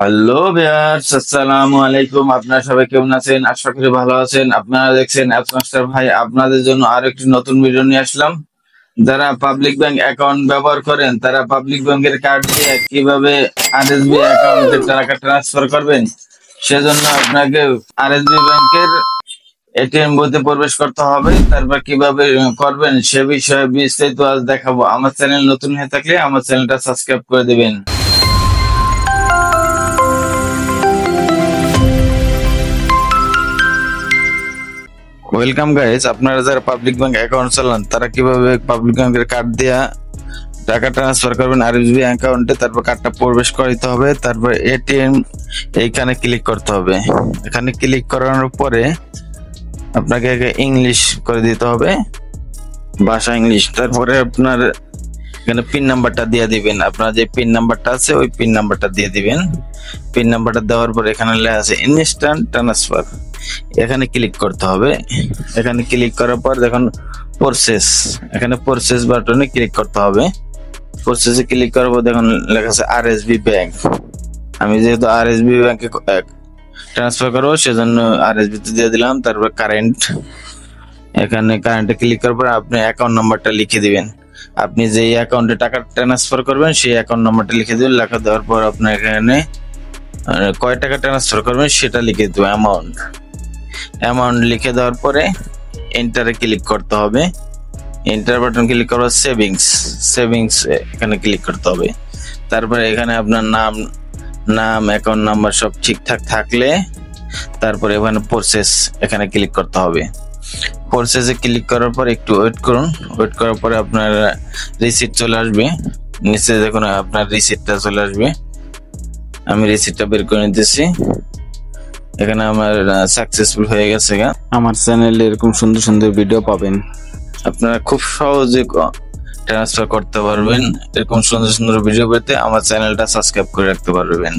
Hello viewers, আসসালামু আলাইকুম। আপনারা সবাই কেমন আছেন? আশা করি ভালো আছেন। আপনারা দেখছেন অ্যাপস মাস্টার ভাই। আপনাদের জন্য আরো একটি নতুন ভিডিও নিয়ে আসলাম। যারা পাবলিক ব্যাংক অ্যাকাউন্ট ব্যবহার করেন তারা পাবলিক ব্যাংকের কার্ড দিয়ে কিভাবে আরএসবি অ্যাকাউন্টে টাকা ট্রান্সফার করবেন, সেজন্য আপনাকে আরএসবি ব্যাংকের এটিএম বুথে প্রবেশ করতে হবে। তারপর কিভাবে করবেন সে বিষয়ে বিস্তারিত আজ দেখাবো। আমার চ্যানেল নতুন হয়ে থাকলে আমার চ্যানেলটা সাবস্ক্রাইব করে দিবেন। ওয়েলকাম গাইস, আপনারা যারা পাবলিক ব্যাংক অ্যাকাউন্ট চালান তারা কিভাবে পাবলিক ব্যাংকের কার্ড দিয়া টাকা ট্রান্সফার করবেন আরএসবি অ্যাকাউন্টে। তারপর কার্ডটা প্রবেশ করতে হবে, তারপর এটিএম এইখানে ক্লিক করতে হবে। এখানে ক্লিক করানোর পরে আপনাকে ইংলিশ করে দিতে হবে, ভাষা ইংলিশ। তারপরে আপনার এখানে পিন নাম্বারটা দিয়ে দিবেন। আপনার যে পিন নাম্বারটা আছে ওই পিন নাম্বারটা দিয়ে দিবেন। পিন নাম্বারটা দেওয়ার পর এখানে লেখা আছে ইনস্ট্যান্ট ট্রান্সফার, এখানে ক্লিক করতে হবে। এখানে ক্লিক করার পর দেখুন প্রসেস, এখানে প্রসেস বাটনে ক্লিক করতে হবে। প্রসেসে ক্লিক করার পর দেখুন লেখা আছে আরএসবি ব্যাংক। আমি যেহেতু আরএসবি ব্যাংকে ট্রান্সফার করবো সেজন্য আরএসবি তে দিয়ে দিলাম। তারপর কারেন্ট, এখানে কারেন্টে ক্লিক করার পর আপনি অ্যাকাউন্ট নাম্বারটা লিখে দিবেন। আপনি যে অ্যাকাউন্টে টাকা ট্রান্সফার করবেন সেই অ্যাকাউন্ট নাম্বারটা লিখে দিবেন। লেখা দেওয়ার পর আপনার এখানে কয় টাকা ট্রান্সফার করবেন সেটা লিখে দেবো। অ্যামাউন্ট লিখে দেওয়ার পরে এন্টারে ক্লিক করতে হবে। এন্টার বাটন ক্লিক করবো, সেভিংস এখানে ক্লিক করতে হবে। তারপরে এখানে আপনার নাম অ্যাকাউন্ট নাম্বার সব ঠিকঠাক থাকলে তারপরে এখানে প্রসেস এখানে ক্লিক করতে হবে। প্রসেসে ক্লিক করার পর একটু ওয়েট করুন। ওয়েট করার পরে আপনার রিসিট চলে আসবে। নিচে দেখুন আপনার রিসিটটা চলে আসবে। আমি রিসিটটা বের করে নিতেছি। এখানে আমার সাকসেসফুল হয়ে গেছে। আমার চ্যানেলে এরকম সুন্দর সুন্দর ভিডিও পাবেন, আপনারা খুব সহজে ট্রান্সফার করতে পারবেন। এরকম সুন্দর সুন্দর ভিডিও পেতে আমার চ্যানেলটা সাবস্ক্রাইব করে রাখতে পারবেন।